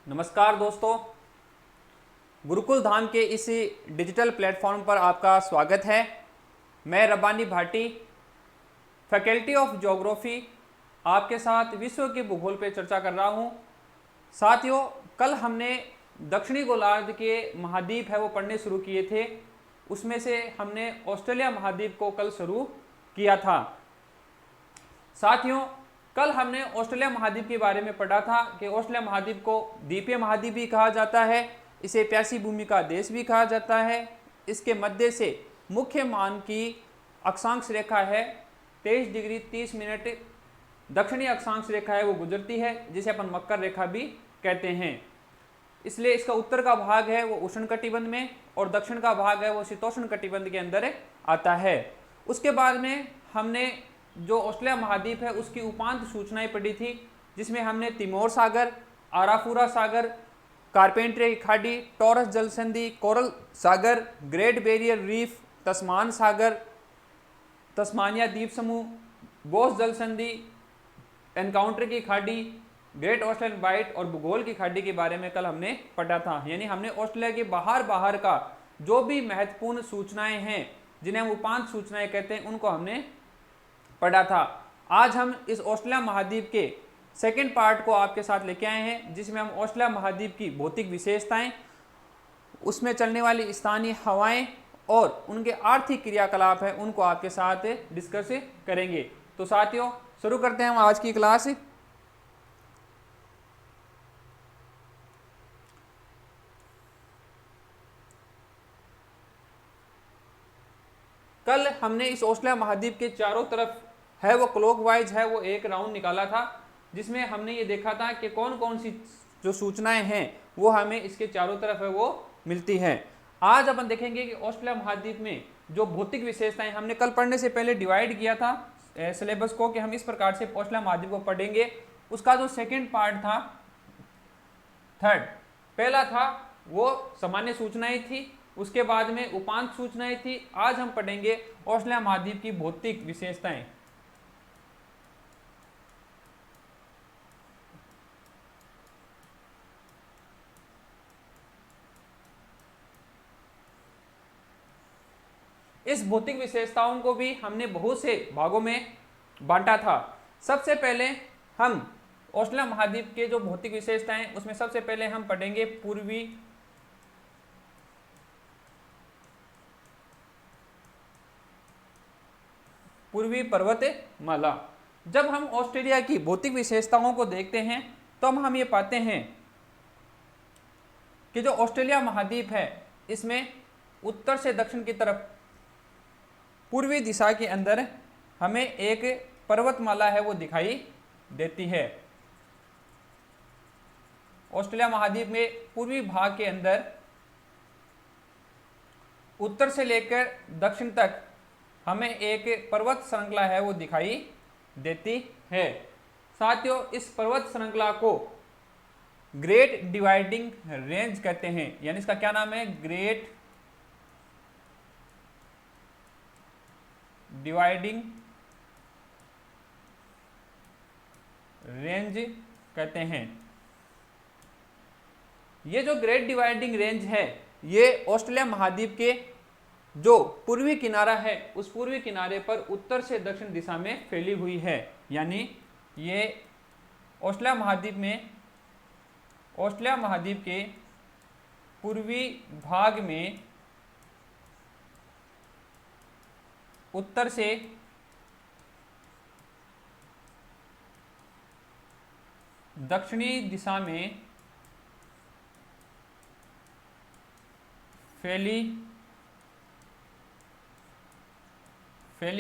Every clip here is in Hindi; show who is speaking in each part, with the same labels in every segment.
Speaker 1: नमस्कार दोस्तों, गुरुकुल धाम के इस डिजिटल प्लेटफॉर्म पर आपका स्वागत है। मैं Rabbani Bhati, faculty of geography, आपके साथ विश्व के भूगोल पर चर्चा कर रहा हूं। साथियों, कल हमने दक्षिणी गोलार्ध के महाद्वीप है वो पढ़ने शुरू किए थे। उसमें से हमने ऑस्ट्रेलिया महाद्वीप को कल शुरू किया था। साथियों, कल हमने ऑस्ट्रेलिया महाद्वीप के बारे में पढ़ा था कि ऑस्ट्रेलिया महाद्वीप को द्वीपीय महाद्वीप भी कहा जाता है, इसे प्यासी भूमि का देश भी कहा जाता है। इसके मध्य से मुख्य मान की अक्षांश रेखा है 23 डिग्री 30 मिनट। दक्षिणी अक्षांश रेखा है वो गुजरती है, जिसे अपन मकर रेखा भी कहते हैं। इसलिए इसका उत्तर का भाग है वो उष्णकटिबंध में और दक्षिण का भाग है वो शीतोष्ण कटिबंध के अंदर आता है। उसके बाद में हमने जो ऑस्ट्रेलिया महाद्वीप है उसकी उपांत सूचनाएं पढ़ी थी, जिसमें हमने तिमोर सागर, आराफुरा सागर, कारपेंटर की खाड़ी, टॉरस जल संधि, कोरल सागर, ग्रेट बैरियर रीफ, तस्मान सागर, तस्मानिया द्वीप समूह, बोस जल संधि, एनकाउंटर की खाड़ी, ग्रेट ऑस्ट्रेलियन बाइट और भूगोल की खाड़ी के बारे में कल हमने पढ़ा था। यानी हमने ऑस्ट्रेलिया के बाहर का जो भी महत्वपूर्ण सूचनाएं हैं, जिन्हें हम उपांत सूचनाएं कहते हैं, उनको हमने पढ़ा था। आज हम इस ऑस्ट्रेलिया महाद्वीप के सेकेंड पार्ट को आपके साथ लेके आए हैं, जिसमें हम ऑस्ट्रेलिया महाद्वीप की भौतिक विशेषताएं, उसमें चलने वाली स्थानीय हवाएं और उनके आर्थिक क्रियाकलाप है उनको आपके साथ डिस्कस करेंगे। तो साथियों, शुरू करते हैं हम आज की क्लास। कल हमने इस ऑस्ट्रेलिया महाद्वीप के चारों तरफ है वो क्लॉकवाइज है वो एक राउंड निकाला था, जिसमें हमने ये देखा था कि कौन कौन सी जो सूचनाएं हैं वो हमें इसके चारों तरफ है वो मिलती हैं। आज अपन देखेंगे कि ऑस्ट्रेलिया महाद्वीप में जो भौतिक विशेषताएं, हमने कल पढ़ने से पहले डिवाइड किया था सिलेबस को कि हम इस प्रकार से ऑस्ट्रेलिया महाद्वीप को पढ़ेंगे। उसका जो सेकेंड पार्ट था, थर्ड, पहला था वो सामान्य सूचनाएं थी, उसके बाद में उपांत सूचनाएं थी। आज हम पढ़ेंगे ऑस्ट्रेलिया महाद्वीप की भौतिक विशेषताएं। इस भौतिक विशेषताओं को भी हमने बहुत से भागों में बांटा था। सबसे पहले हम ऑस्ट्रेलिया महाद्वीप के जो भौतिक विशेषताएं, उसमें सबसे पहले हम पढ़ेंगे पूर्वी पर्वतमाला। जब हम ऑस्ट्रेलिया की भौतिक विशेषताओं को देखते हैं तो हम ये पाते हैं कि जो ऑस्ट्रेलिया महाद्वीप है इसमें उत्तर से दक्षिण की तरफ पूर्वी दिशा के अंदर हमें एक पर्वतमाला है वो दिखाई देती है। ऑस्ट्रेलिया महाद्वीप में पूर्वी भाग के अंदर उत्तर से लेकर दक्षिण तक हमें एक पर्वत श्रृंखला है वो दिखाई देती है। साथियों, इस पर्वत श्रृंखला को ग्रेट डिवाइडिंग रेंज कहते हैं। यानी इसका क्या नाम है? ग्रेट डिवाइडिंग रेंज कहते हैं। ये जो ग्रेट डिवाइडिंग रेंज है ये ऑस्ट्रेलिया महाद्वीप के जो पूर्वी किनारा है उस पूर्वी किनारे पर उत्तर से दक्षिण दिशा में फैली हुई है। यानी ये ऑस्ट्रेलिया महाद्वीप के पूर्वी भाग में उत्तर से दक्षिणी दिशा में फैली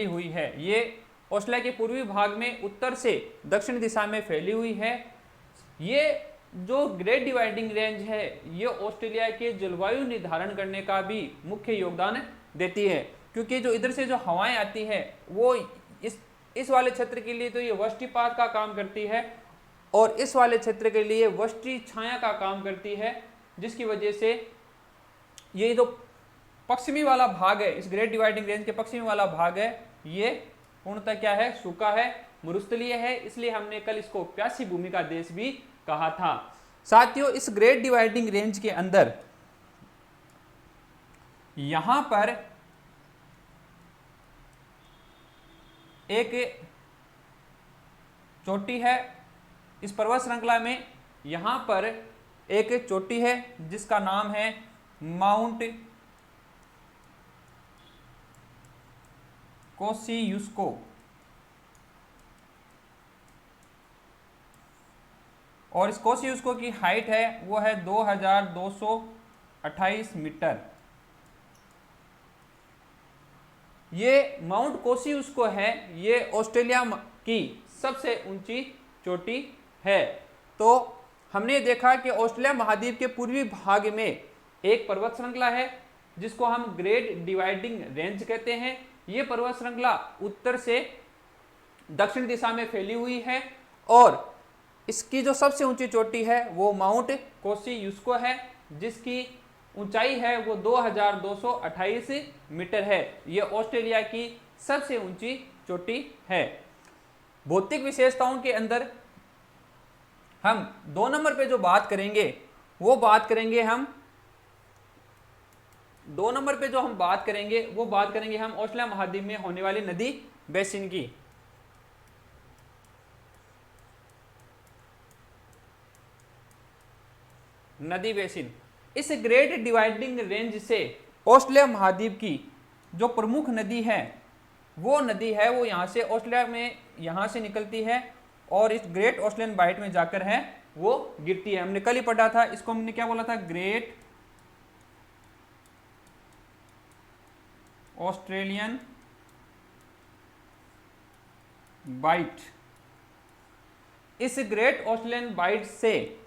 Speaker 1: हुई है। ये ऑस्ट्रेलिया के पूर्वी भाग में उत्तर से दक्षिण दिशा में फैली हुई है। ये जो ग्रेट डिवाइडिंग रेंज है ये ऑस्ट्रेलिया के जलवायु निर्धारण करने का भी मुख्य योगदान देती है, क्योंकि जो इधर से जो हवाएं आती है वो इस वाले क्षेत्र के लिए तो ये वृष्टिपात का काम करती है और इस वाले क्षेत्र के लिए वृष्टि छाया का काम करती है, जिसकी वजह से ये जो पश्चिमी वाला भाग है, इस ग्रेट डिवाइडिंग रेंज के पश्चिमी वाला भाग है, ये पूर्णतः क्या है? सूखा है, मरुस्थलीय है। इसलिए हमने कल इसको प्यासी भूमि का देश भी कहा था। साथियों, इस ग्रेट डिवाइडिंग रेंज के अंदर यहां पर एक चोटी है, इस पर्वत श्रृंखला में यहां पर एक चोटी है जिसका नाम है माउंट कोसियुस्को, और इस कोसियुस्को की हाइट है वो है 2228 मीटर। ये माउंट कोसियुस्को है, ये ऑस्ट्रेलिया की सबसे ऊंची चोटी है। तो हमने देखा कि ऑस्ट्रेलिया महाद्वीप के पूर्वी भाग में एक पर्वत श्रृंखला है जिसको हम ग्रेट डिवाइडिंग रेंज कहते हैं। ये पर्वत श्रृंखला उत्तर से दक्षिण दिशा में फैली हुई है और इसकी जो सबसे ऊंची चोटी है वो माउंट कोसियुस्को है, जिसकी ऊंचाई है वो 2228 मीटर है। ये ऑस्ट्रेलिया की सबसे ऊंची चोटी है। भौतिक विशेषताओं के अंदर हम 2 नंबर पे जो बात करेंगे वो बात करेंगे हम 2 नंबर पे जो हम बात करेंगे वो बात करेंगे हम ऑस्ट्रेलिया महाद्वीप में होने वाली नदी बेसिन की। नदी बेसिन, इस ग्रेट डिवाइडिंग रेंज से ऑस्ट्रेलिया महाद्वीप की जो प्रमुख नदी है वो यहाँ से ऑस्ट्रेलिया में यहाँ से निकलती है और इस ग्रेट ऑस्ट्रेलियन बाइट में जाकर है वो गिरती है। हमने कल ही पढ़ा था, इसको हमने क्या बोला था, ग्रेट ऑस्ट्रेलियन बाइट। इस ग्रेट ऑस्ट्रेलियन बाइट से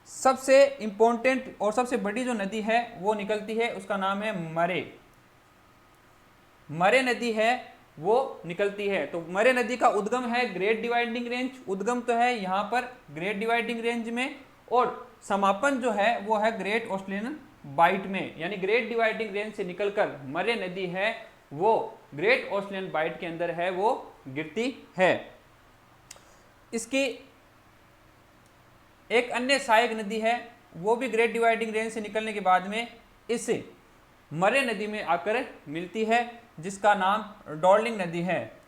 Speaker 1: सबसे इंपॉर्टेंट और सबसे बड़ी जो नदी है वो निकलती है, उसका नाम है मरे। मरे नदी है वो निकलती है। तो मरे नदी का उद्गम है ग्रेट डिवाइडिंग रेंज, उद्गम तो है यहाँ पर ग्रेट डिवाइडिंग रेंज में, और समापन जो है वो है ग्रेट ऑस्ट्रेलियन बाइट में। यानी ग्रेट डिवाइडिंग रेंज से निकलकर मरे नदी है वो ग्रेट ऑस्ट्रेलियन बाइट के अंदर है वो गिरती है। इसकी एक अन्य सहायक नदी है वो भी ग्रेट डिवाइडिंग रेंज से निकलने के बाद में इस मरे नदी में आकर मिलती है, जिसका नाम डार्लिंग नदी है।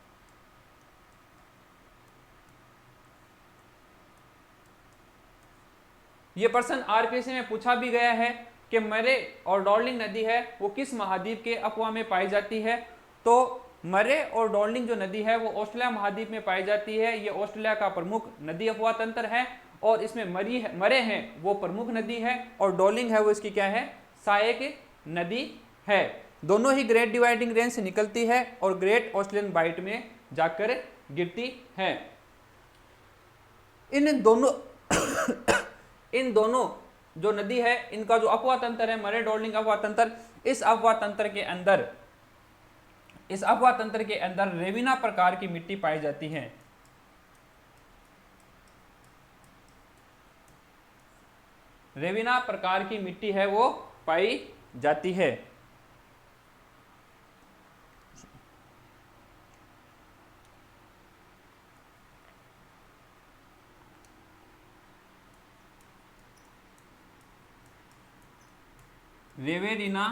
Speaker 1: यह प्रश्न आरपीएससी में पूछा भी गया है कि मरे और डार्लिंग नदी है वो किस महाद्वीप के अपवा में पाई जाती है। तो मरे और डार्लिंग जो नदी है वो ऑस्ट्रेलिया महाद्वीप में पाई जाती है। ये ऑस्ट्रेलिया का प्रमुख नदी अपवा तंत्र है और इसमें मरे हैं वो प्रमुख नदी है और डार्लिंग है वो इसकी क्या है, सहायक नदी है। दोनों ही ग्रेट डिवाइडिंग रेंज से निकलती है और ग्रेट ऑस्ट्रेलियन बाइट में जाकर गिरती है। इन दोनों जो नदी है इनका जो अपवा तंत्र है मरे डार्लिंग अपवा तंत्र, इस अपवा तंत्र के अंदर रेविना प्रकार की मिट्टी पाई जाती है। रेविना प्रकार की मिट्टी है वो पाई जाती है। रेवेरिना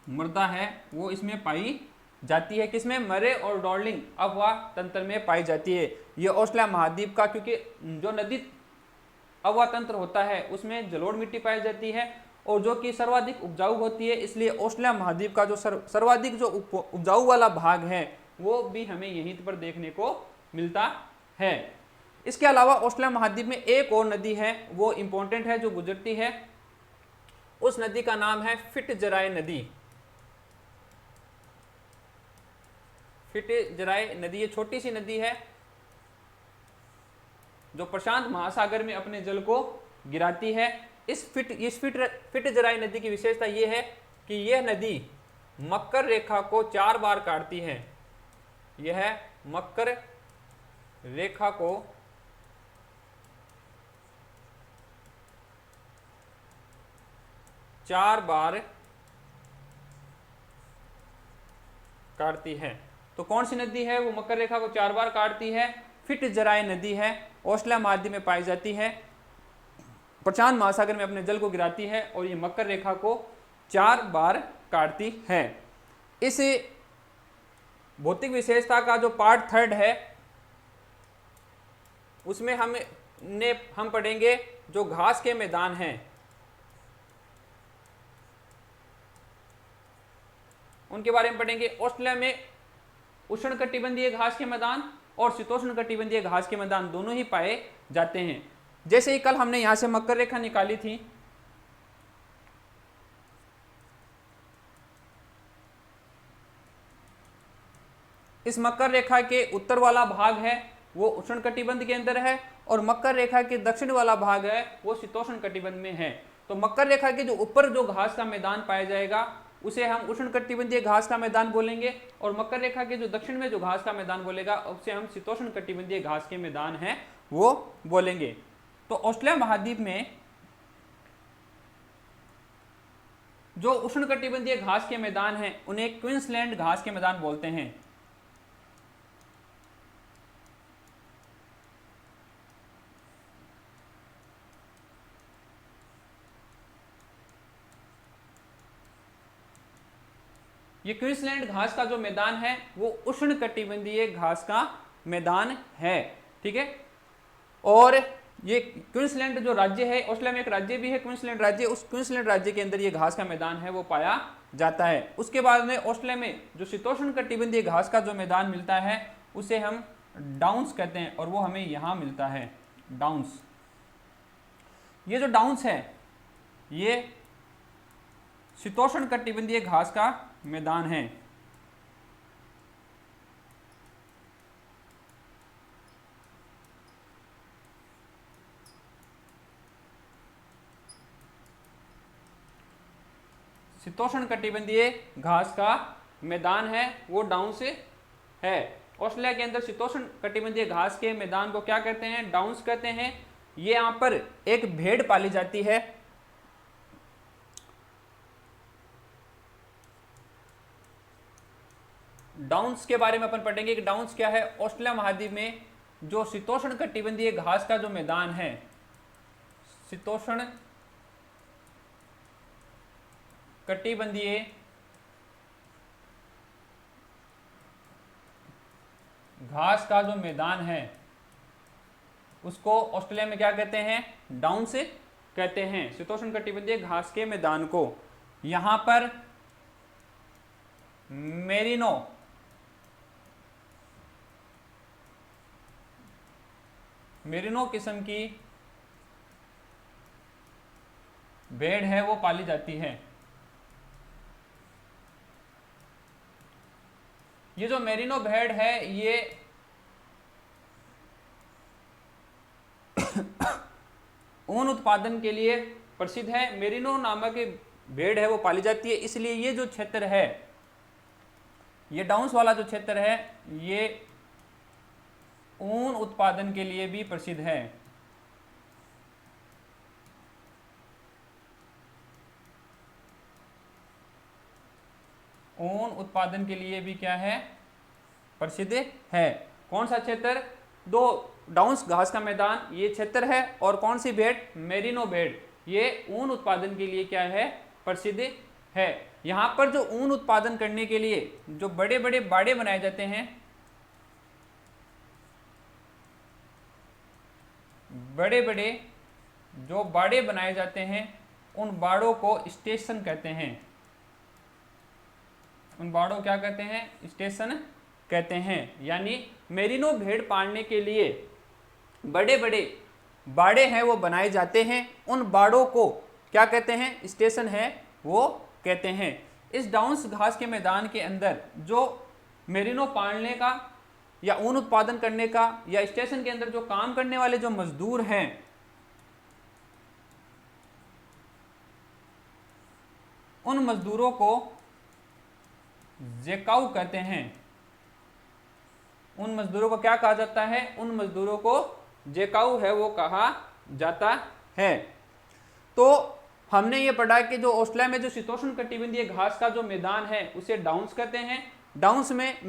Speaker 1: मृदा है वो इसमें पाई जाती है। किसमें, मरे और डार्लिंग अपवा तंत्र में पाई जाती है। ये ऑस्ट्रेलिया महाद्वीप का, क्योंकि जो नदी अपवा तंत्र होता है उसमें जलोढ़ मिट्टी पाई जाती है और जो कि सर्वाधिक उपजाऊ होती है, इसलिए ऑस्ट्रेलिया महाद्वीप का जो सर्वाधिक जो उपजाऊ वाला भाग है वो भी हमें यहीं पर देखने को मिलता है। इसके अलावा ऑस्ट्रेलिया महाद्वीप में एक और नदी है वो इंपॉर्टेंट है जो गुजरती है, उस नदी का नाम है फिट्जराय नदी। फिट्जराय नदी ये छोटी सी नदी है जो प्रशांत महासागर में अपने जल को गिराती है। इस फिट्जराय नदी की विशेषता ये है कि यह नदी मकर रेखा को 4 बार काटती है। यह मकर रेखा को 4 बार काटती है। तो कौन सी नदी है वो मकर रेखा को 4 बार काटती है? फिट्जराय नदी है, ऑस्ट्रेलिया महाद्वीप में पाई जाती है। प्रशांत महासागर में अपने जल को गिराती है और ये मकर रेखा को 4 बार काटती है। इस भौतिक विशेषता का जो पार्ट 3 है उसमें हम पढ़ेंगे जो घास के मैदान हैं उनके बारे में पढ़ेंगे। ऑस्ट्रेलिया में उष्णकटिबंधीय घास के मैदान और शीतोष्णकटिबंधीय घास के मैदान दोनों ही पाए जाते हैं। जैसे ही कल हमने यहां से मकर रेखा निकाली थी, इस मकर रेखा के उत्तर वाला भाग है वो उष्णकटिबंध के अंदर है और मकर रेखा के दक्षिण वाला भाग है वो शीतोष्णकटिबंध में है। तो मकर रेखा के जो ऊपर जो घास का मैदान पाया जाएगा उसे हम उष्णकटिबंधीय घास का मैदान बोलेंगे और मकर रेखा के जो दक्षिण में जो घास का मैदान बोलेगा उसे हम शीतोष्णकटिबंधीय घास के मैदान हैं वो बोलेंगे। तो ऑस्ट्रेलिया महाद्वीप में जो उष्णकटिबंधीय घास के मैदान हैं उन्हें क्वींसलैंड घास के मैदान बोलते हैं। ये क्वींसलैंड घास का जो मैदान है वो उष्णकटिबंधीय घास का मैदान है, ठीक है। और ये क्वींसलैंड जो राज्य है, ऑस्ट्रेलिया में एक राज्य भी है क्वींसलैंड राज्य, उस क्वींसलैंड राज्य के अंदर ये घास का मैदान है वो पाया जाता है। उसके बाद में ऑस्ट्रेलिया में जो शीतोष्णकटिबंधीय घास का जो मैदान मिलता है उसे हम डाउन्स कहते हैं और वो हमें यहाँ मिलता है डाउन्स। ये जो डाउन्स है ये शीतोष्णकटिबंधीय घास का मैदान है। शीतोष्णकटिबंधीय घास का मैदान है वो डाउन्स है। ऑस्ट्रेलिया के अंदर शीतोष्णकटिबंधीय घास के मैदान को क्या कहते हैं? डाउन्स कहते हैं। ये यहाँ पर एक भेड़ पाली जाती है। डाउन्स के बारे में अपन पढ़ेंगे कि डाउन्स क्या है। ऑस्ट्रेलिया महाद्वीप में जो शीतोष्णकटिबंधीय घास का जो मैदान है, शीतोष्णकटिबंधीय घास का जो मैदान है उसको ऑस्ट्रेलिया में क्या कहते हैं? डाउन्स कहते हैं, शीतोष्णकटिबंधीय घास के मैदान को। यहां पर मेरिनो किस्म की भेड़ है वो पाली जाती है। ये जो मेरिनो भेड़ है ये ऊन उत्पादन के लिए प्रसिद्ध है। मेरिनो नामक भेड़ है वो पाली जाती है, इसलिए ये जो क्षेत्र है, ये डाउन्स वाला जो क्षेत्र है ये ऊन उत्पादन के लिए भी प्रसिद्ध है। ऊन उत्पादन के लिए भी क्या है? प्रसिद्ध है। कौन सा क्षेत्र? दो डाउन्स घास का मैदान ये क्षेत्र है, और कौन सी भेड़? मेरिनो भेड़, ये ऊन उत्पादन के लिए क्या है? प्रसिद्ध है। यहाँ पर जो ऊन उत्पादन करने के लिए जो बड़े बड़े बाड़े बनाए जाते हैं, बड़े बड़े जो बाड़े बनाए जाते हैं उन बाड़ों को स्टेशन कहते हैं। उन बाड़ों क्या कहते हैं? स्टेशन कहते हैं। यानी मेरिनो भेड़ पालने के लिए बड़े बड़े बाड़े हैं वो बनाए जाते हैं, उन बाड़ों को क्या कहते हैं? स्टेशन है वो कहते हैं। इस डाउन्स घास के मैदान के अंदर जो मेरिनो पालने का या ऊन उत्पादन करने का या स्टेशन के अंदर जो काम करने वाले जो मजदूर हैं, उन मजदूरों को जेकाऊ कहते हैं। उन मजदूरों को क्या कहा जाता है? उन मजदूरों को जेकाऊ है वो कहा जाता है। तो हमने ये पढ़ा कि जो ऑस्ट्रेलिया में जो शीतोष्णकटिबंधीय घास का जो मैदान है उसे डाउन्स कहते हैं। डाउन्स में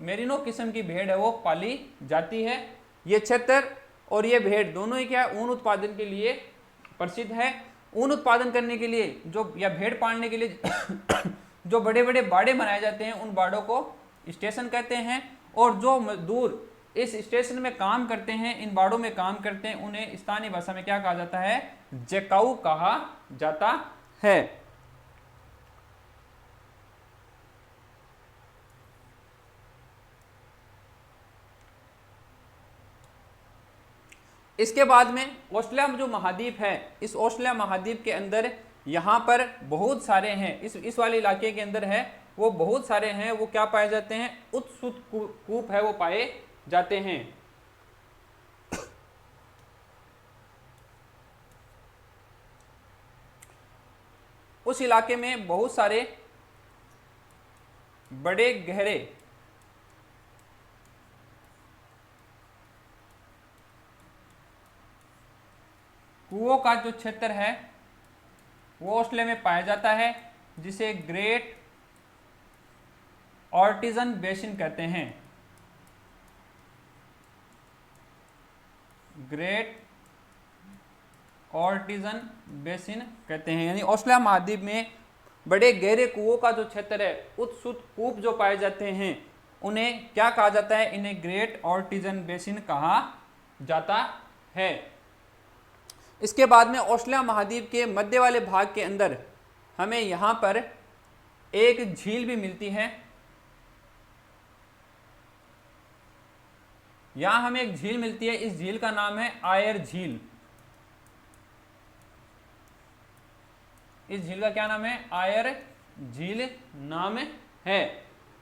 Speaker 1: मेरिनो किस्म की भेड़ है वो पाली जाती है। ये क्षेत्र और ये भेड़ दोनों ही क्या है, ऊन उत्पादन के लिए प्रसिद्ध है। ऊन उत्पादन करने के लिए जो या भेड़ पालने के लिए जो बड़े बड़े बाड़े बनाए जाते हैं उन बाड़ों को स्टेशन कहते हैं। और जो मजदूर इस स्टेशन में काम करते हैं, इन बाड़ों में काम करते हैं, उन्हें स्थानीय भाषा में क्या कहा जाता है, जकाऊ कहा जाता है। इसके बाद में ऑस्ट्रेलिया जो महाद्वीप है, इस ऑस्ट्रेलिया महाद्वीप के अंदर यहाँ पर बहुत सारे हैं, इस वाले इलाके के अंदर है वो बहुत सारे हैं, वो क्या पाए जाते हैं, उत्सुत कूप है वो पाए जाते हैं। उस इलाके में बहुत सारे बड़े गहरे कुओं का जो क्षेत्र है वो ऑस्ट्रेलिया में पाया जाता है, जिसे ग्रेट आर्टिजन बेसिन कहते हैं। ग्रेट आर्टिजन बेसिन कहते हैं, यानी ऑस्ट्रेलिया महाद्वीप में बड़े गहरे कुओं का जो क्षेत्र है, उत्सुत कूप जो पाए जाते हैं, उन्हें क्या कहा जाता है, इन्हें ग्रेट आर्टिजन बेसिन कहा जाता है। इसके बाद में ऑस्ट्रेलिया महाद्वीप के मध्य वाले भाग के अंदर हमें यहाँ पर एक झील भी मिलती है। यहाँ हमें एक झील मिलती है, इस झील का नाम है आयर झील। इस झील का क्या नाम है, आयर झील नाम है।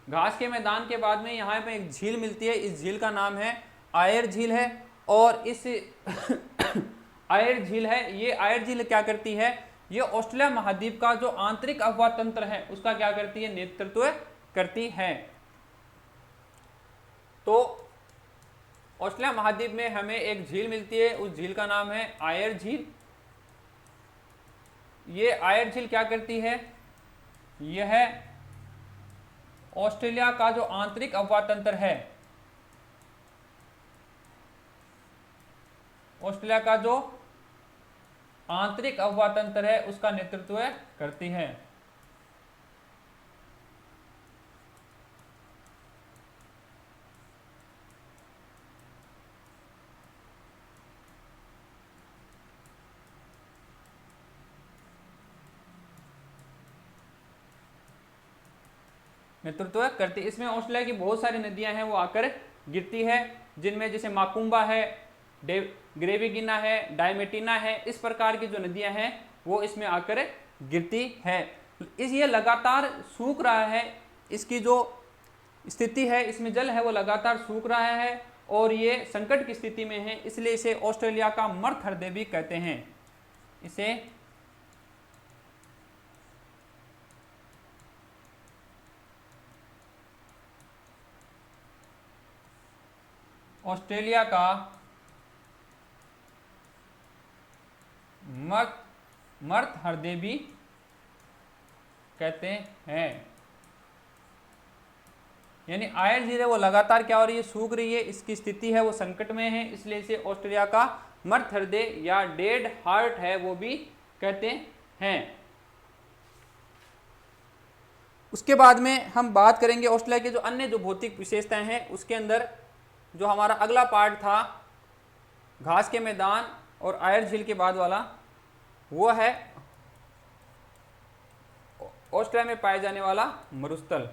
Speaker 1: घास के मैदान के बाद में यहाँ पे एक झील मिलती है, इस झील का नाम है आयर झील है। और इस आयर झील है, ये आयर झील क्या करती है, ये ऑस्ट्रेलिया महाद्वीप का जो आंतरिक अफवाह तंत्र है उसका क्या करती है, नेतृत्व करती है। तो ऑस्ट्रेलिया महाद्वीप में हमें एक झील मिलती है, उस झील का नाम है आयर झील। ये आयर झील क्या करती है, यह ऑस्ट्रेलिया का जो आंतरिक अफवाह तंत्र है, ऑस्ट्रेलिया का जो आंतरिक अफवाह तंत्र है उसका नेतृत्व करती है। नेतृत्व करती, इसमें ऑस्ट्रेलिया की बहुत सारी नदियां हैं वो आकर गिरती है, जिनमें जैसे माकुम्बा है, ग्रेविगिना है, डायमेटिना है, इस प्रकार की जो नदियां हैं वो इसमें आकर गिरती है। ये लगातार सूख रहा है, इसकी जो स्थिति है, इसमें जल है वो लगातार सूख रहा है और ये संकट की स्थिति में है, इसलिए इसे ऑस्ट्रेलिया का मर्त हृदय भी कहते हैं। इसे ऑस्ट्रेलिया का मर्त हृदय भी कहते हैं। यानी आयर झील है वो लगातार क्या हो रही है, सूख रही है, इसकी स्थिति है वो संकट में है, इसलिए इसे ऑस्ट्रेलिया का मर्त हृदय या डेड हार्ट है वो भी कहते हैं। उसके बाद में हम बात करेंगे ऑस्ट्रेलिया के जो अन्य जो भौतिक विशेषताएं हैं, उसके अंदर जो हमारा अगला पार्ट था घास के मैदान और आयर झील के बाद वाला, वो है ऑस्ट्रेलिया में पाए जाने वाला मरुस्थल।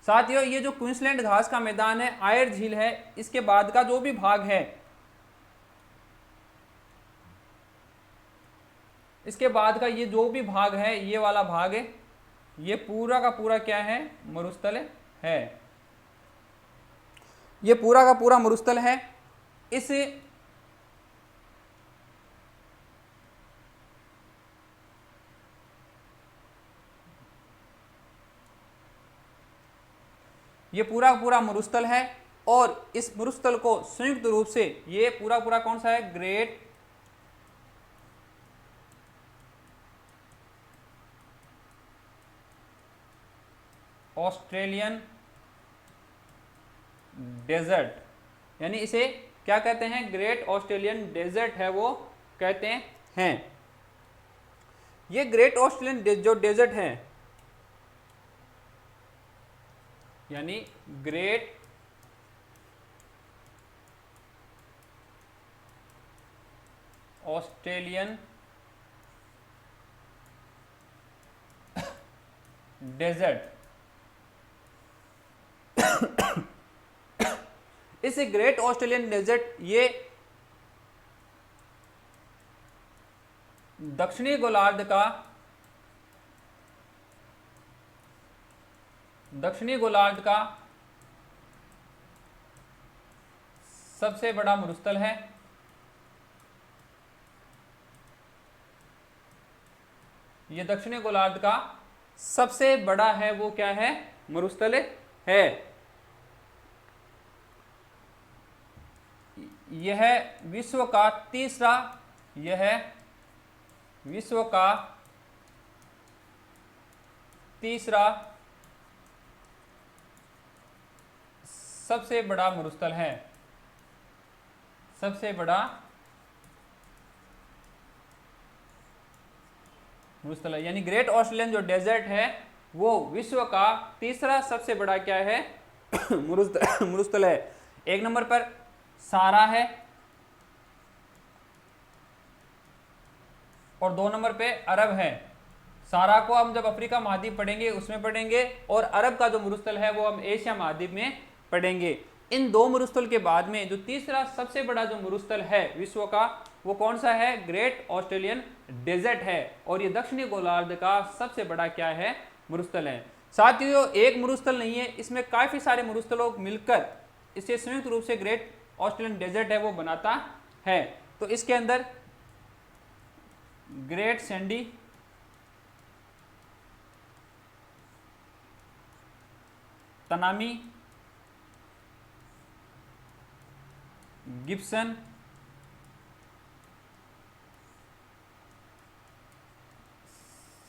Speaker 1: साथियों, ये जो क्वींसलैंड घास का मैदान है, आयर झील है, इसके बाद का जो भी भाग है, इसके बाद का ये जो भी भाग है, ये वाला भाग है, ये पूरा का पूरा क्या है, मरुस्थल है। ये पूरा का पूरा मरुस्थल है। इस ये पूरा पूरा मरुस्थल है और इस मरुस्थल को संयुक्त रूप से ये पूरा पूरा कौन सा है, ग्रेट ऑस्ट्रेलियन डेजर्ट यानी इसे क्या कहते हैं, ग्रेट ऑस्ट्रेलियन डेजर्ट है वो कहते हैं। ये ग्रेट ऑस्ट्रेलियन जो डेजर्ट है, यानी ग्रेट ऑस्ट्रेलियन डेजर्ट, इस ग्रेट ऑस्ट्रेलियन डेजर्ट ये दक्षिणी गोलार्ध का सबसे बड़ा मरुस्थल है। ये दक्षिणी गोलार्ध का सबसे बड़ा है वो क्या है, मरुस्थल है। यह विश्व का तीसरा सबसे बड़ा मरुस्थल है, सबसे बड़ा मरुस्थल है। यानी ग्रेट ऑस्ट्रेलियन जो डेजर्ट है वो विश्व का तीसरा सबसे बड़ा क्या है, मरुस्थल है। एक नंबर पर सारा है और 2 नंबर पे अरब है। सारा को हम जब अफ्रीका महाद्वीप पढ़ेंगे उसमें पढ़ेंगे, और अरब का जो मरुस्थल है वो हम एशिया महाद्वीप में पढ़ेंगे। इन 2 मरुस्थल के बाद में जो तीसरा सबसे बड़ा जो मरुस्थल है विश्व का, वो कौन सा है, ग्रेट ऑस्ट्रेलियन डेजर्ट है। और ये दक्षिणी गोलार्ध का सबसे बड़ा क्या है, मरुस्थल है। साथियों एक मरुस्थल नहीं है, इसमें काफी सारे मरुस्थलों मिलकर इसे संयुक्त रूप से ग्रेट ऑस्ट्रेलियन डेजर्ट है वो बनाता है। तो इसके अंदर great Sandy, Tanami, Gibson,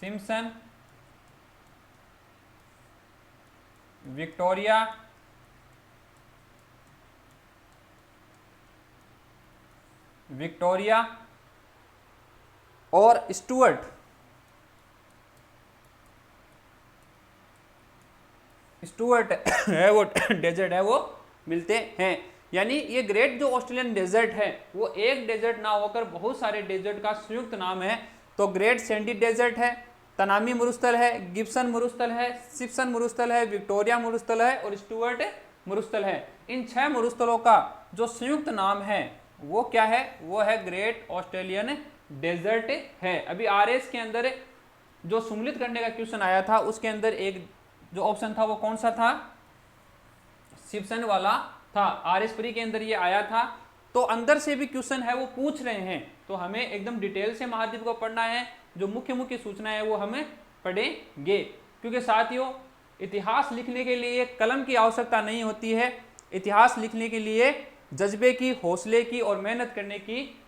Speaker 1: Simpson, Victoria, और स्टुअर्ट है वो डेजर्ट है वो मिलते हैं। यानी ये ग्रेट जो ऑस्ट्रेलियन डेजर्ट है वो एक डेजर्ट ना होकर बहुत सारे डेजर्ट का संयुक्त नाम है। तो ग्रेट सैंडी डेजर्ट है, तनामी मरुस्थल है, गिब्सन मरुस्थल है, सिम्पसन मरुस्थल है, विक्टोरिया मरुस्थल है और स्टुअर्ट मरुस्थल है। इन 6 मरुस्थलों का जो संयुक्त नाम है वो क्या है, वो है ग्रेट ऑस्ट्रेलियन डेजर्ट है। अभी आरएस के अंदर जो सम्मिलित करने का क्वेश्चन आया था उसके अंदर एक जो ऑप्शन था वो कौन सा था, सिम्पसन वाला था। आरएस प्री के अंदर ये आया था। तो अंदर से भी क्वेश्चन है वो पूछ रहे हैं, तो हमें एकदम डिटेल से महाद्वीप को पढ़ना है। जो मुख्य मुख्य सूचनाएं है वो हमें पढ़ेंगे, क्योंकि साथियों इतिहास लिखने के लिए कलम की आवश्यकता नहीं होती है। इतिहास लिखने के लिए जज्बे की, हौसले की और मेहनत करने की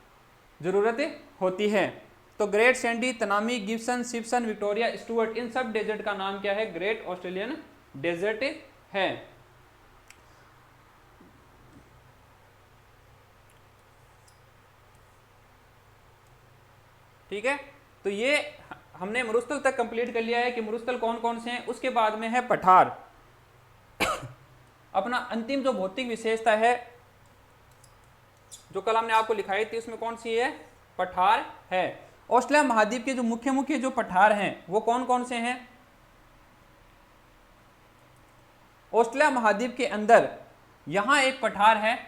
Speaker 1: जरूरत होती है। तो Great Sandy, Tanami, Gibson, Simpson, Victoria, Stuart, इन सब डेजर्ट का नाम क्या है, ग्रेट ऑस्ट्रेलियन डेजर्ट है। ठीक है, तो ये हमने मरुस्थल तक कंप्लीट कर लिया है कि मरुस्थल कौन कौन से हैं। उसके बाद में है पठार। अपना अंतिम जो भौतिक विशेषता है जो कल हमने आपको लिखाई थी उसमें कौन सी है, पठार है। ऑस्ट्रेलिया महाद्वीप के जो मुख्य मुख्य जो पठार हैं वो कौन कौन से हैं। ऑस्ट्रेलिया महाद्वीप के अंदर यहां एक पठार है,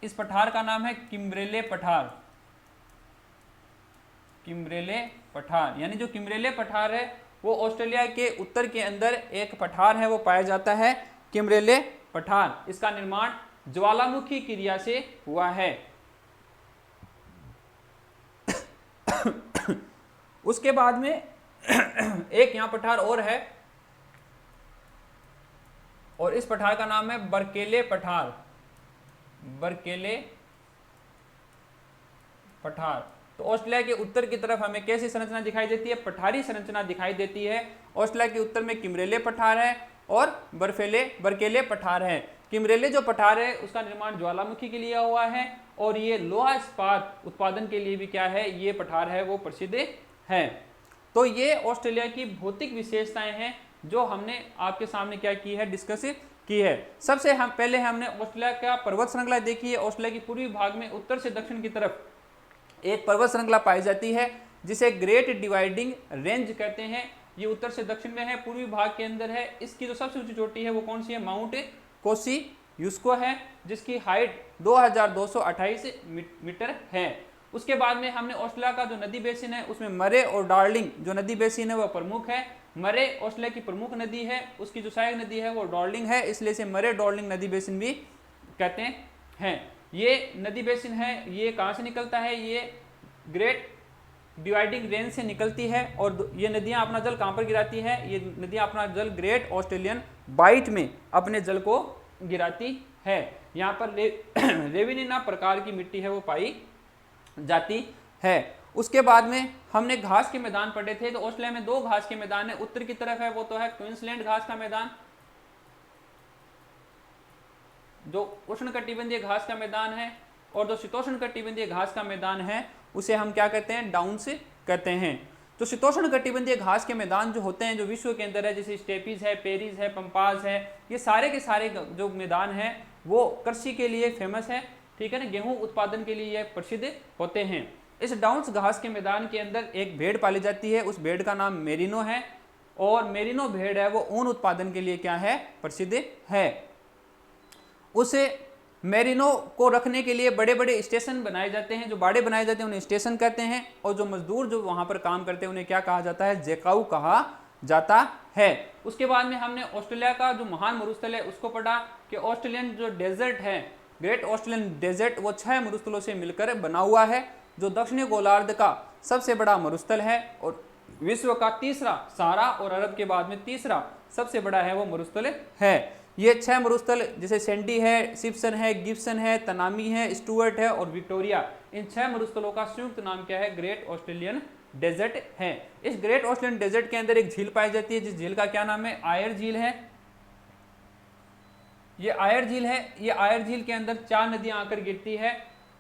Speaker 1: इस पठार का नाम है किम्ब्रेले पठार। किम्ब्रेले पठार, यानी जो किम्ब्रेले पठार है वो ऑस्ट्रेलिया के उत्तर के अंदर एक पठार है वो पाया जाता है, किम्ब्रेले पठार। इसका निर्माण ज्वालामुखी क्रिया से हुआ है। उसके बाद में एक यहां पठार और है और इस पठार का नाम है बरकेले पठार। बरकेले पठार। तो ऑस्ट्रेलिया के उत्तर की तरफ हमें कैसी संरचना दिखाई देती है, पठारी संरचना दिखाई देती है। ऑस्ट्रेलिया के उत्तर में किम्ब्रेले पठार है, और बर्केले पठार है। किमरेले जो पठार है उसका निर्माण ज्वालामुखी के लिए हुआ है और ये लोहा इस्पात उत्पादन के लिए भी क्या है, ये पठार है वो प्रसिद्ध है। तो ये ऑस्ट्रेलिया की भौतिक विशेषताएं हैं जो हमने आपके सामने क्या की है, डिस्कस की है। सबसे हम पहले हमने ऑस्ट्रेलिया का पर्वत श्रृंखला देखी है। ऑस्ट्रेलिया की पूर्वी भाग में उत्तर से दक्षिण की तरफ एक पर्वत श्रृंखला पाई जाती है जिसे ग्रेट डिवाइडिंग रेंज कहते हैं। ये उत्तर से दक्षिण में है, पूर्वी भाग के अंदर है। इसकी जो सबसे ऊंची चोटी है वो कौन सी है, माउंट कोसियुस्को है, जिसकी हाइट 2228 मीटर है। उसके बाद में हमने ऑस्ट्रेलिया का जो नदी बेसिन है उसमें मरे और डार्लिंग जो नदी बेसिन है वो प्रमुख है। मरे ऑस्ट्रेलिया की प्रमुख नदी है, उसकी जो सहायक नदी है वो डार्लिंग है, इसलिए इसे मरे डार्लिंग नदी बेसिन भी कहते हैं। ये नदी बेसिन है, ये कहाँ से निकलता है, ये ग्रेट डिवाइडिंग रेंज से निकलती है और ये नदियाँ अपना जल कहाँ पर गिराती है, ये नदियाँ अपना जल ग्रेट ऑस्ट्रेलियन बाइट में अपने जल को गिराती है। यहाँ पर रेविनिना प्रकार की मिट्टी है वो पाई जाती है। उसके बाद में हमने घास के मैदान पढ़े थे। तो ऑस्ट्रेलिया में दो घास के मैदान है, उत्तर की तरफ है वो तो है क्वींसलैंड घास का मैदान, जो उष्णकटिबंधीय घास का मैदान है, और जो शीतोष्ण कटिबंधीय घास का मैदान है उसे हम क्या कहते हैं, डाउन्स कहते हैं। तो शीतोष्ण कटिबंधीय घास के मैदान जो होते हैं जो विश्व के अंदर है, जैसे स्टेपीज है, पेरीज है, पंपास है, ये सारे के सारे जो मैदान है वो कृषि के लिए फेमस है, ठीक है ना, गेहूं उत्पादन के लिए ये प्रसिद्ध होते हैं। इस डाउन्स घास के मैदान के अंदर एक भेड़ पाली जाती है, उस भेड़ का नाम मेरिनो है, और मेरिनो भेड़ है वो ऊन उत्पादन के लिए क्या है, प्रसिद्ध है। उसे मेरिनो को रखने के लिए बड़े बड़े स्टेशन बनाए जाते हैं, जो बाड़े बनाए जाते हैं उन्हें स्टेशन कहते हैं, और जो मजदूर जो वहां पर काम करते हैं उन्हें क्या कहा जाता है, जेकाऊ कहा जाता है। उसके बाद में हमने ऑस्ट्रेलिया का जो महान मरुस्थल है उसको पढ़ा कि ऑस्ट्रेलियन जो डेजर्ट है, ग्रेट ऑस्ट्रेलियन डेजर्ट, वो 6 मरुस्थलों से मिलकर बना हुआ है, जो दक्षिणी गोलार्ध का सबसे बड़ा मरुस्थल है और विश्व का तीसरा, सहारा और अरब के बाद में तीसरा सबसे बड़ा है वो मरुस्थल है। ये 6 मरुस्थल जैसे सैंडी है, सिप्सन है, गिब्सन है, तनामी है, स्टुअर्ट है और विक्टोरिया, इन 6 मरुस्थलों का संयुक्त नाम क्या है, ग्रेट ऑस्ट्रेलियन डेजर्ट है। इस ग्रेट ऑस्ट्रेलियन डेजर्ट के अंदर एक झील पाई जाती है, जिस झील का क्या नाम है, आयर झील है। ये आयर झील है, ये आयर झील के अंदर 4 नदियां आकर गिरती है,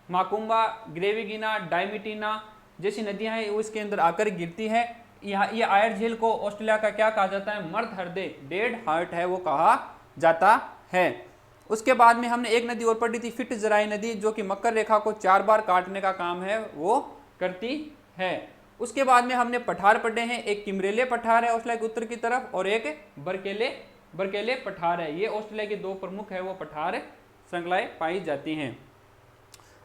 Speaker 1: माकुम्बा, ग्रेविगिना, डायमिटिना जैसी नदियां हैं वो इसके अंदर आकर गिरती है। यहाँ ये आयर झील को ऑस्ट्रेलिया का क्या कहा जाता है, मर्द हृदय, डेड हार्ट है वो कहा जाता है। उसके बाद में हमने एक नदी और पढ़ी थी, फिट्जराई नदी, जो कि मकर रेखा को 4 बार काटने का काम है वो करती है। उसके बाद में हमने पठार पढ़े हैं, एक किमरेले पठार है ऑस्ट्रेलिया के उत्तर की तरफ और एक बर्केले पठार है। ये ऑस्ट्रेलिया की 2 प्रमुख है वो पठार श्रृंखलाएं पाई जाती हैं।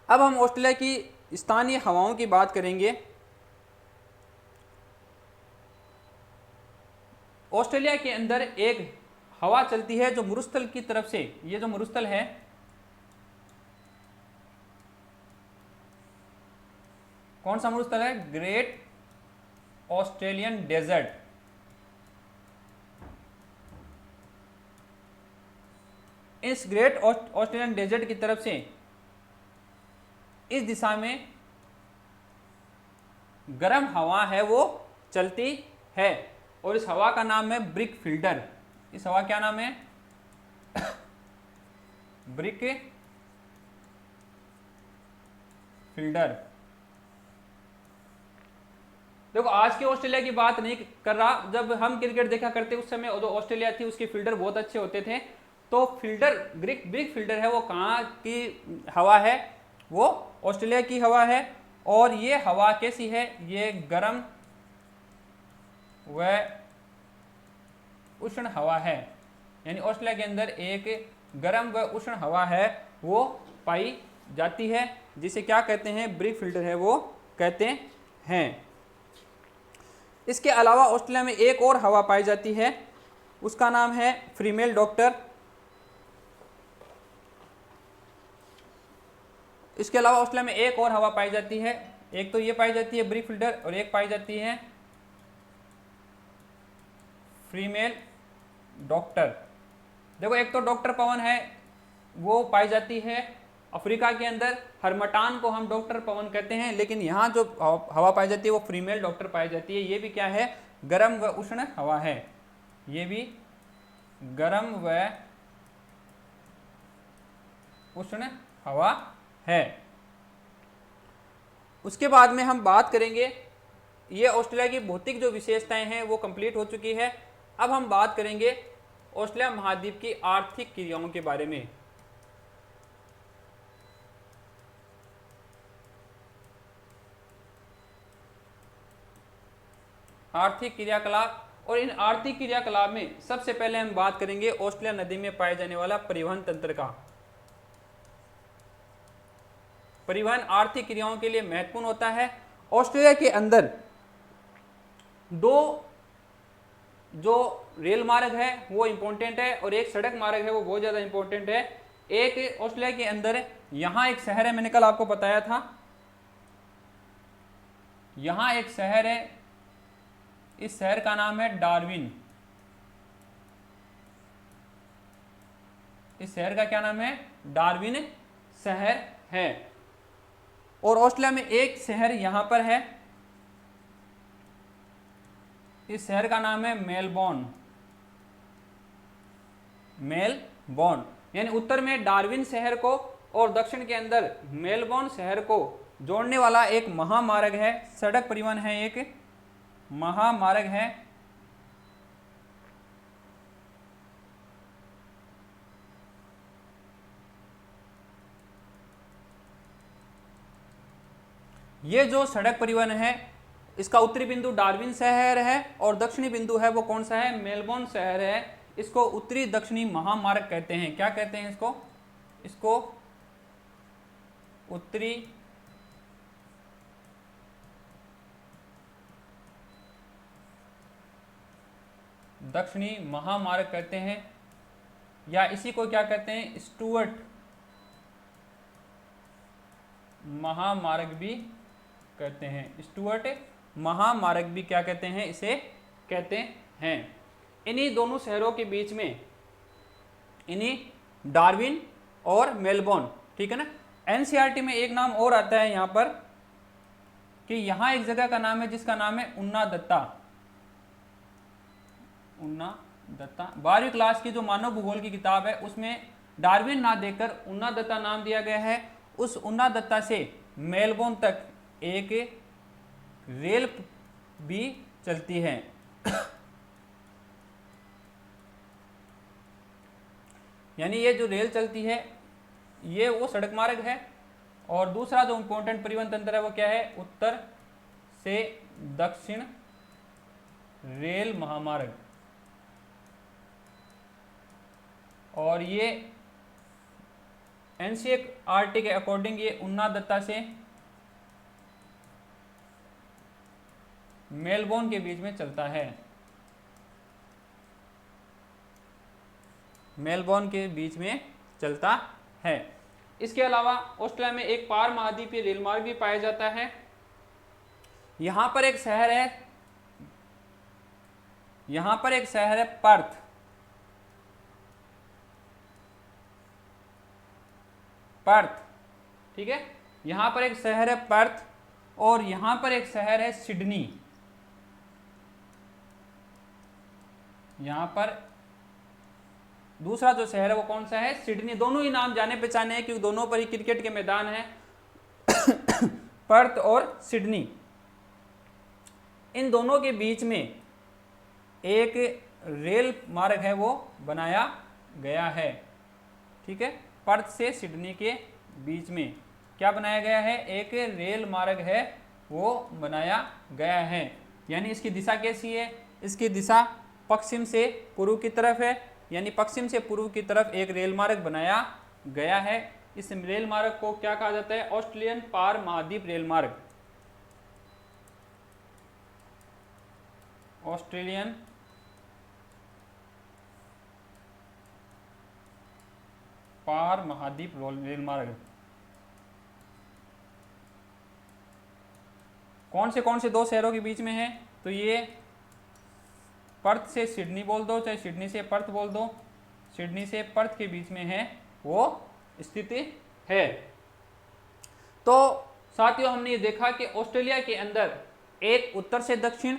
Speaker 1: अब हम ऑस्ट्रेलिया की स्थानीय हवाओं की बात करेंगे। ऑस्ट्रेलिया के अंदर एक हवा चलती है जो मरुस्थल की तरफ से, ये जो मरुस्थल है कौन सा मरुस्थल है, ग्रेट ऑस्ट्रेलियन डेजर्ट। इस ग्रेट ऑस्ट्रेलियन डेजर्ट की तरफ से इस दिशा में गर्म हवा है वो चलती है और इस हवा का नाम है ब्रिक फिल्टर। इस हवा क्या नाम है, ब्रिक फिल्टर। देखो आज के ऑस्ट्रेलिया की बात नहीं कर रहा, जब हम क्रिकेट देखा करते उस समय जो ऑस्ट्रेलिया थी उसके फिल्टर बहुत अच्छे होते थे। तो फिल्टर ब्रिक फिल्टर है वो कहाँ की हवा है, वो ऑस्ट्रेलिया की हवा है। और ये हवा कैसी है, ये गर्म व उष्ण हवा है, यानी ऑस्ट्रेलिया के अंदर एक गर्म व उष्ण हवा है वो पाई जाती है, जिसे क्या कहते हैं, ब्रिक फिल्टर है वो कहते हैं। इसके अलावा ऑस्ट्रेलिया में एक और हवा पाई जाती है, उसका नाम है फ्रीमेल डॉक्टर। इसके अलावा ऑस्ट्रेलिया में एक और हवा पाई जाती है, एक तो ये पाई जाती है ब्रिक फिल्टर और एक पाई जाती है फीमेल डॉक्टर। देखो एक तो डॉक्टर पवन है वो पाई जाती है अफ्रीका के अंदर, हरमटान को हम डॉक्टर पवन कहते हैं, लेकिन यहाँ जो हवा पाई जाती है वो फीमेल डॉक्टर पाई जाती है। ये भी क्या है, गर्म व उष्ण हवा है, ये भी गर्म व उष्ण हवा है। उसके बाद में हम बात करेंगे, ये ऑस्ट्रेलिया की भौतिक जो विशेषताएं हैं वो कंप्लीट हो चुकी है। अब हम बात करेंगे ऑस्ट्रेलिया महाद्वीप की आर्थिक क्रियाओं के बारे में। आर्थिक क्रियाकलाप, और इन आर्थिक क्रियाकलाप में सबसे पहले हम बात करेंगे ऑस्ट्रेलिया नदी में पाए जाने वाला परिवहन तंत्र का। परिवहन आर्थिक क्रियाओं के लिए महत्वपूर्ण होता है। ऑस्ट्रेलिया के अंदर दो जो रेल मार्ग है वो इंपॉर्टेंट है और एक सड़क मार्ग है वो बहुत ज्यादा इंपॉर्टेंट है। एक ऑस्ट्रेलिया के अंदर यहां एक शहर है, मैंने कल आपको बताया था, यहां एक शहर है, इस शहर का नाम है डार्विन। इस शहर का क्या नाम है? डार्विन शहर है। और ऑस्ट्रेलिया में एक शहर यहां पर है, इस शहर का नाम है मेलबोर्न। मेलबोर्न यानी उत्तर में डार्विन शहर को और दक्षिण के अंदर मेलबोर्न शहर को जोड़ने वाला एक महामार्ग है, सड़क परिवहन है, एक महामार्ग है। ये जो सड़क परिवहन है इसका उत्तरी बिंदु डार्विन शहर है और दक्षिणी बिंदु है वो कौन सा है? मेलबोर्न शहर है। इसको उत्तरी दक्षिणी महामार्ग कहते हैं। क्या कहते हैं इसको? इसको उत्तरी दक्षिणी महामार्ग कहते हैं, या इसी को क्या कहते हैं? स्टुअर्ट महामार्ग भी कहते हैं। स्टुअर्ट महामार्ग भी क्या कहते हैं? इसे कहते हैं। इन्हीं दोनों शहरों के बीच में, इन्हीं डार्विन और मेलबोर्न, ठीक है ना। एनसीईआरटी में एक नाम और आता है यहां पर कि यहां एक जगह का नाम है जिसका नाम है उन्ना दत्ता। उन्ना दत्ता 12वीं क्लास की जो मानव भूगोल की किताब है उसमें डार्विन ना देकर उन्ना दत्ता नाम दिया गया है। उस उन्ना दत्ता से मेलबोर्न तक एक रेल भी चलती है। यानी ये जो रेल चलती है ये वो सड़क मार्ग है। और दूसरा जो इंपॉर्टेंट परिवहन तंत्र है वो क्या है? उत्तर से दक्षिण रेल महामार्ग। और ये एनसीईआरटी के अकॉर्डिंग ये उन्ना दत्ता से मेलबोर्न के बीच में चलता है। मेलबोर्न के बीच में चलता है। इसके अलावा ऑस्ट्रेलिया में एक पार महाद्वीपीय रेल मार्ग भी पाया जाता है। यहां पर एक शहर है, यहां पर एक शहर है पर्थ। पर्थ, ठीक है। यहां पर एक शहर है पर्थ और यहां पर एक शहर है सिडनी। यहां पर दूसरा जो शहर है वो कौन सा है? सिडनी। दोनों ही नाम जाने पहचाने हैं क्योंकि दोनों पर ही क्रिकेट के मैदान हैं। पर्थ और सिडनी, इन दोनों के बीच में एक रेल मार्ग है वो बनाया गया है, ठीक है। पर्थ से सिडनी के बीच में क्या बनाया गया है? एक रेल मार्ग है वो बनाया गया है। यानी इसकी दिशा कैसी है? इसकी दिशा पश्चिम से पूर्व की तरफ है, यानी पश्चिम से पूर्व की तरफ एक रेल मार्ग बनाया गया है। इस रेल मार्ग को क्या कहा जाता है? ऑस्ट्रेलियन पार महाद्वीप रेल मार्ग। ऑस्ट्रेलियन पार महाद्वीप रेल मार्ग। कौन से दो शहरों के बीच में है? तो ये पर्थ से सिडनी बोल दो, चाहे सिडनी से पर्थ बोल दो, सिडनी से पर्थ के बीच में है वो स्थिति है। तो साथियों, हमने ये देखा कि ऑस्ट्रेलिया के अंदर एक उत्तर से दक्षिण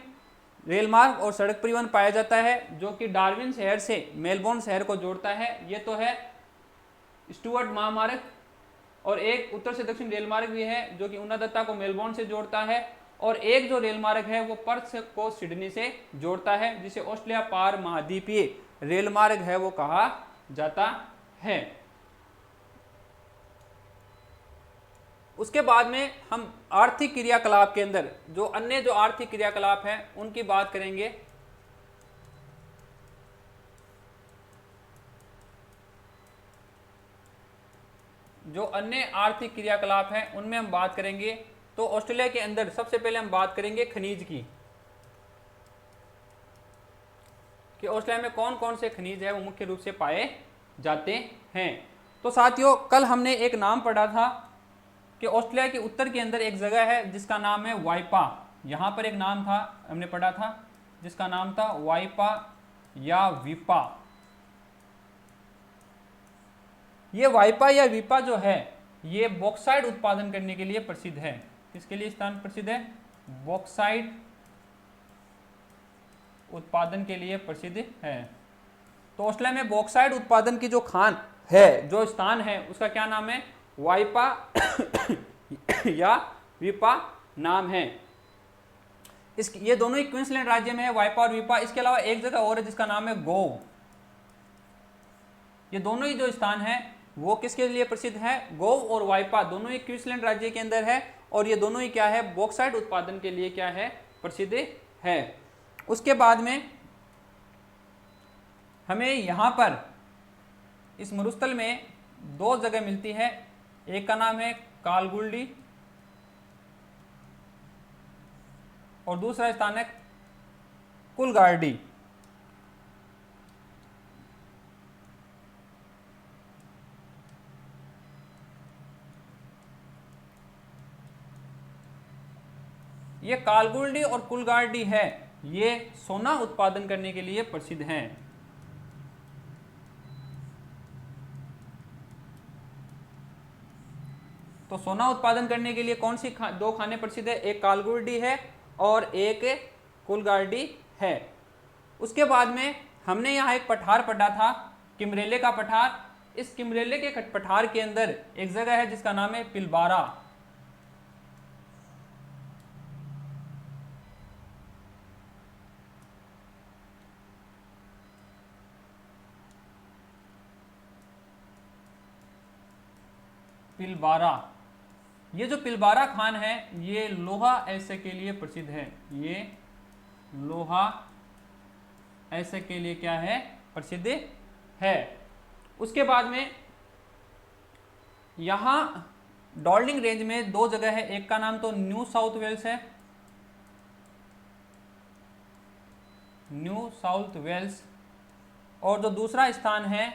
Speaker 1: रेल मार्ग और सड़क परिवहन पाया जाता है, जो कि डार्विन शहर से मेलबोर्न शहर को जोड़ता है। ये तो है स्टुअर्ट महामार्ग। और एक उत्तर से दक्षिण रेल मार्ग भी है, जो कि उनादत्ता को मेलबोर्न से जोड़ता है। और एक जो रेल मार्ग है वो पर्थ को सिडनी से जोड़ता है, जिसे ऑस्ट्रेलिया पार महाद्वीपीय रेल मार्ग है वो कहा जाता है। उसके बाद में हम आर्थिक क्रियाकलाप के अंदर जो अन्य जो आर्थिक क्रियाकलाप हैं उनकी बात करेंगे। जो अन्य आर्थिक क्रियाकलाप हैं उनमें हम बात करेंगे। तो ऑस्ट्रेलिया के अंदर सबसे पहले हम बात करेंगे खनिज की, कि ऑस्ट्रेलिया में कौन कौन से खनिज है वो मुख्य रूप से पाए जाते हैं। तो साथियों, कल हमने एक नाम पढ़ा था कि ऑस्ट्रेलिया के उत्तर के अंदर एक जगह है जिसका नाम है वाइपा। यहाँ पर एक नाम था, हमने पढ़ा था, जिसका नाम था वाइपा या विपा। ये वाइपा या विपा जो है ये बॉक्साइट उत्पादन करने के लिए प्रसिद्ध है। किसके लिए स्थान प्रसिद्ध है? बॉक्साइट उत्पादन के लिए प्रसिद्ध है। तो ऑस्ट्रेलिया में बॉक्साइट उत्पादन की जो खान है, जो स्थान है, उसका क्या नाम है? वाइपा या विपा नाम है। ये दोनों ही क्वींसलैंड राज्य में है, वाइपा और विपा। इसके अलावा एक जगह और है जिसका नाम है गोव। ये दोनों ही जो स्थान है वो किसके लिए प्रसिद्ध है? गोव और वाइपा दोनों ही क्वींसलैंड राज्य के अंदर है, और ये दोनों ही क्या है? बॉक्साइट उत्पादन के लिए क्या है? प्रसिद्ध है। उसके बाद में हमें यहाँ पर इस मरुस्थल में दो जगह मिलती है। एक का नाम है कालगुल्डी और दूसरा स्थान है कुलगार्डी। ये कालगुल्डी और कुलगार्डी है, ये सोना उत्पादन करने के लिए प्रसिद्ध हैं। तो सोना उत्पादन करने के लिए कौन सी दो खाने प्रसिद्ध है? एक कालगुल्डी है और एक कुलगार्डी है। उसके बाद में हमने यहाँ एक पठार पढ़ा था, किमरेले का पठार। इस किमरेले के पठार के अंदर एक जगह है जिसका नाम है पिलबारा। पिलबारा, ये जो पिलबारा खान है ये लोहा ऐसे के लिए प्रसिद्ध है। ये लोहा ऐसे के लिए क्या है? प्रसिद्ध है। उसके बाद में यहां डॉल्डिंग रेंज में दो जगह है। एक का नाम तो न्यू साउथ वेल्स है, न्यू साउथ वेल्स, और जो दूसरा स्थान है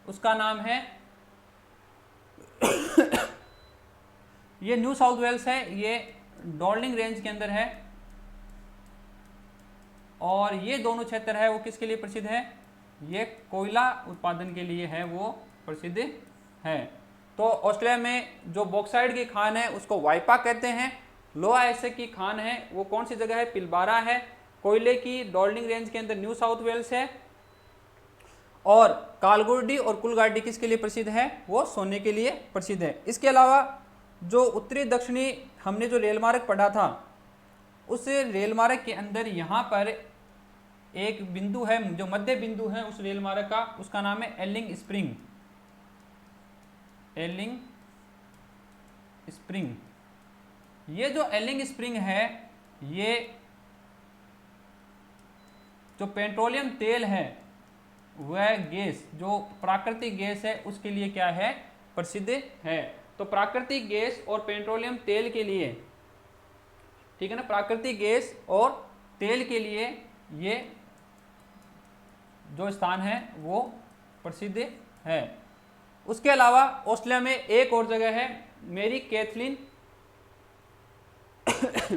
Speaker 1: उसका नाम है ये न्यू साउथ वेल्स है, ये डॉल्डिंग रेंज के अंदर है। और ये दोनों क्षेत्र है वो किसके लिए प्रसिद्ध है? ये कोयला उत्पादन के लिए है, वो प्रसिद्ध है। तो ऑस्ट्रेलिया में जो बॉक्साइट की खान है उसको वाइपा कहते हैं। लोहा ऐसे की खान है वो कौन सी जगह है? पिलबारा है। कोयले की डॉल्डिंग रेंज के अंदर न्यू साउथ वेल्स है। और कालगुल्डी और कुलगार्डी किसके लिए प्रसिद्ध है? वो सोने के लिए प्रसिद्ध है। इसके अलावा जो उत्तरी दक्षिणी हमने जो रेल मार्ग पढ़ा था, उस रेल मार्ग के अंदर यहाँ पर एक बिंदु है, जो मध्य बिंदु है उस रेल मार्ग का, उसका नाम है एलिंग स्प्रिंग। एलिंग स्प्रिंग, ये जो एलिंग स्प्रिंग है ये जो पेट्रोलियम तेल है वह गैस, जो प्राकृतिक गैस है उसके लिए क्या है? प्रसिद्ध है। तो प्राकृतिक गैस और पेट्रोलियम तेल के लिए, ठीक है ना, प्राकृतिक गैस और तेल के लिए ये जो स्थान है वो प्रसिद्ध है। उसके अलावा ऑस्ट्रेलिया में एक और जगह है मेरी कैथलीन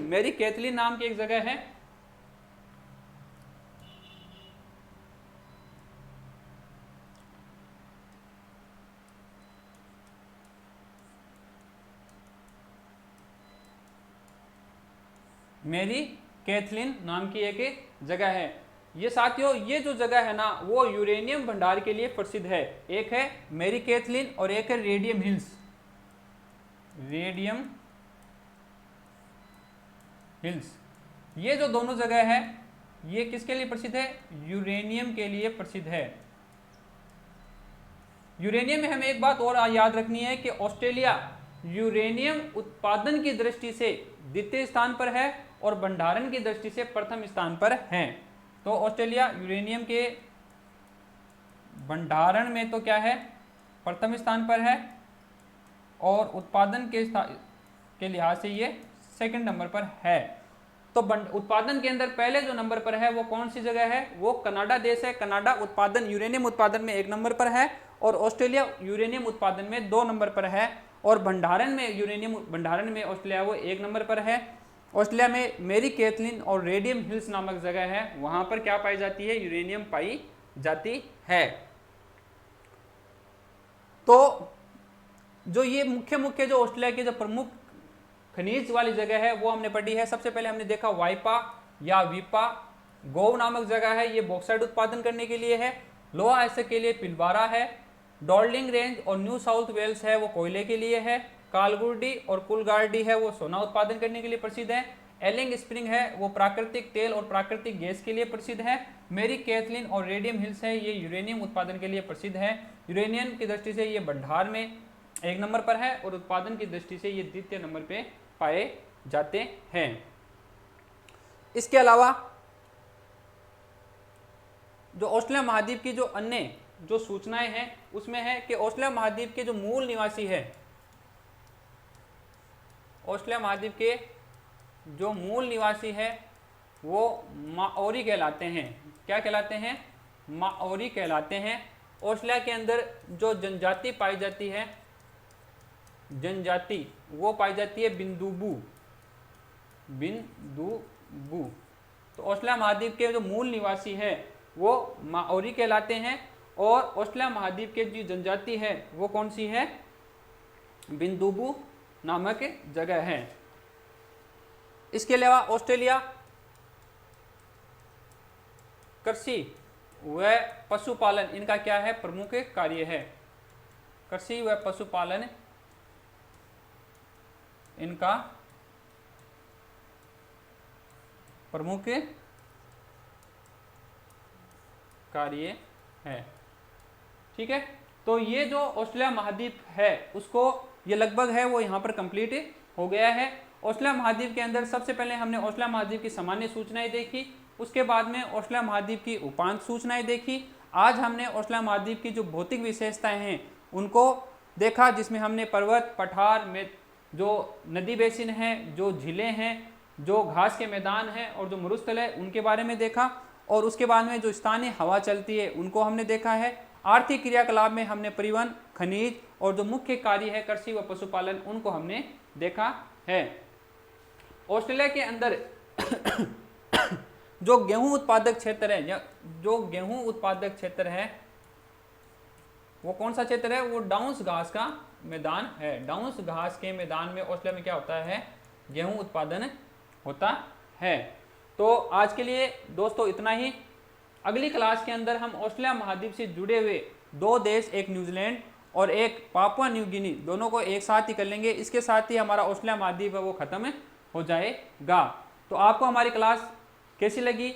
Speaker 1: मेरी कैथलीन नाम की एक जगह है। मेरी कैथलीन नाम की एक जगह है। ये साथियों, ये जो जगह है ना वो यूरेनियम भंडार के लिए प्रसिद्ध है। एक है मैरी कैथलीन और एक है रेडियम हिल्स। रेडियम हिल्स, ये जो दोनों जगह है ये किसके लिए प्रसिद्ध है? यूरेनियम के लिए प्रसिद्ध है। यूरेनियम में हमें एक बात और याद रखनी है कि ऑस्ट्रेलिया यूरेनियम उत्पादन की दृष्टि से द्वितीय स्थान पर है और भंडारण की दृष्टि से प्रथम स्थान पर है। तो ऑस्ट्रेलिया यूरेनियम के भंडारण में तो क्या है, प्रथम स्थान पर है, और उत्पादन के लिहाज से ये सेकंड नंबर पर है। तो उत्पादन के अंदर पहले जो नंबर पर है वो कौन सी जगह है? वो कनाडा देश है। कनाडा उत्पादन, यूरेनियम उत्पादन में 1 नंबर पर है, और ऑस्ट्रेलिया यूरेनियम उत्पादन में 2 नंबर पर है, और भंडारण में, यूरेनियम भंडारण में ऑस्ट्रेलिया वो 1 नंबर पर है। ऑस्ट्रेलिया में मैरी कैथलीन और रेडियम हिल्स नामक जगह है, वहां पर क्या पाई जाती है? यूरेनियम पाई जाती है। तो जो ये मुख्य जो ऑस्ट्रेलिया के जो प्रमुख खनिज वाली जगह है वो हमने पढ़ी है। सबसे पहले हमने देखा वाइपा या वीपा गोव नामक जगह है, ये बॉक्साइट उत्पादन करने के लिए है। लोहा आइसक के लिए पिलबारा है। डॉर्लिंग रेंज और न्यू साउथ वेल्स है वो कोयले के लिए है। कालगुडी और कुलगार्डी है वो सोना उत्पादन करने के लिए प्रसिद्ध है। एलिंग स्प्रिंग है वो प्राकृतिक तेल और प्राकृतिक गैस के लिए प्रसिद्ध है। मैरी कैथलीन और रेडियम हिल्स है ये यूरेनियम उत्पादन के लिए प्रसिद्ध है। यूरेनियम की दृष्टि से ये भंडार में 1 नंबर पर है, और उत्पादन की दृष्टि से ये द्वितीय नंबर पे पाए जाते हैं। इसके अलावा जो ऑस्ट्रेलिया महाद्वीप की जो अन्य जो सूचनाएं हैं उसमें है कि ऑस्ट्रेलिया महाद्वीप के जो मूल निवासी है, ऑस्ट्रेलिया महाद्वीप के जो मूल निवासी है वो माओरी कहलाते हैं। क्या कहलाते हैं? माओरी कहलाते हैं। ऑस्ट्रेलिया के अंदर जो जनजाति पाई जाती है, जनजाति वो पाई जाती है बिंदुबू। तो ऑस्ट्रेलिया महाद्वीप के जो मूल निवासी है वो माओरी कहलाते हैं, और ऑस्ट्रेलिया महाद्वीप के जो जनजाति है वो कौन सी है? बिंदुबू नामक जगह है। इसके अलावा ऑस्ट्रेलिया कृषि व पशुपालन, इनका क्या है? प्रमुख कार्य है। कृषि व पशुपालन इनका प्रमुख कार्य है। ठीक है, तो ये जो ऑस्ट्रेलिया महाद्वीप है उसको ये लगभग है वो यहाँ पर कंप्लीट हो गया है। ऑस्ट्रेलिया महाद्वीप के अंदर सबसे पहले हमने ऑस्ट्रेलिया महाद्वीप की सामान्य सूचनाएं देखी, उसके बाद में ऑस्ट्रेलिया महाद्वीप की उपांत सूचनाएं देखी। आज हमने ऑस्ट्रेलिया महाद्वीप की जो भौतिक विशेषताएं हैं उनको देखा, जिसमें हमने पर्वत, पठार में जो नदी बेसिन है, जो झीलें हैं, जो घास के मैदान हैं और जो मरुस्थल है उनके बारे में देखा, और उसके बाद में जो स्थानीय हवा चलती है उनको हमने देखा है। आर्थिक क्रियाकलाप में हमने परिवहन, खनिज और जो मुख्य कार्य है कृषि व पशुपालन उनको हमने देखा है। ऑस्ट्रेलिया के अंदर जो गेहूं उत्पादक क्षेत्र है, या जो गेहूं उत्पादक क्षेत्र है वो कौन सा क्षेत्र है? वो डाउन्स घास का मैदान है। डाउन्स घास के मैदान में ऑस्ट्रेलिया में क्या होता है? गेहूं उत्पादन होता है। तो आज के लिए दोस्तों इतना ही। अगली क्लास के अंदर हम ऑस्ट्रेलिया महाद्वीप से जुड़े हुए 2 देश, एक न्यूजीलैंड और एक पापुआ न्यू गिनी, दोनों को एक साथ ही कर लेंगे। इसके साथ ही हमारा ऑस्ट्रेलिया महाद्वीप है वो खत्म हो जाएगा। तो आपको हमारी क्लास कैसी लगी?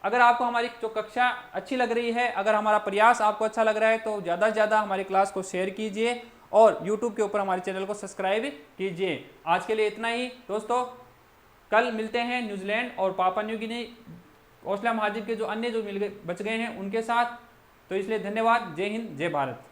Speaker 1: अगर आपको हमारी जो कक्षा अच्छी लग रही है, अगर हमारा प्रयास आपको अच्छा लग रहा है तो ज़्यादा से ज़्यादा हमारी क्लास को शेयर कीजिए और YouTube के ऊपर हमारे चैनल को सब्सक्राइब कीजिए। आज के लिए इतना ही दोस्तों, कल मिलते हैं न्यूजीलैंड और पापुआ न्यू गिनी, ऑस्ट्रेलिया महाद्वीप के जो अन्य जो बच गए हैं उनके साथ। तो इसलिए धन्यवाद। जय हिंद, जय भारत।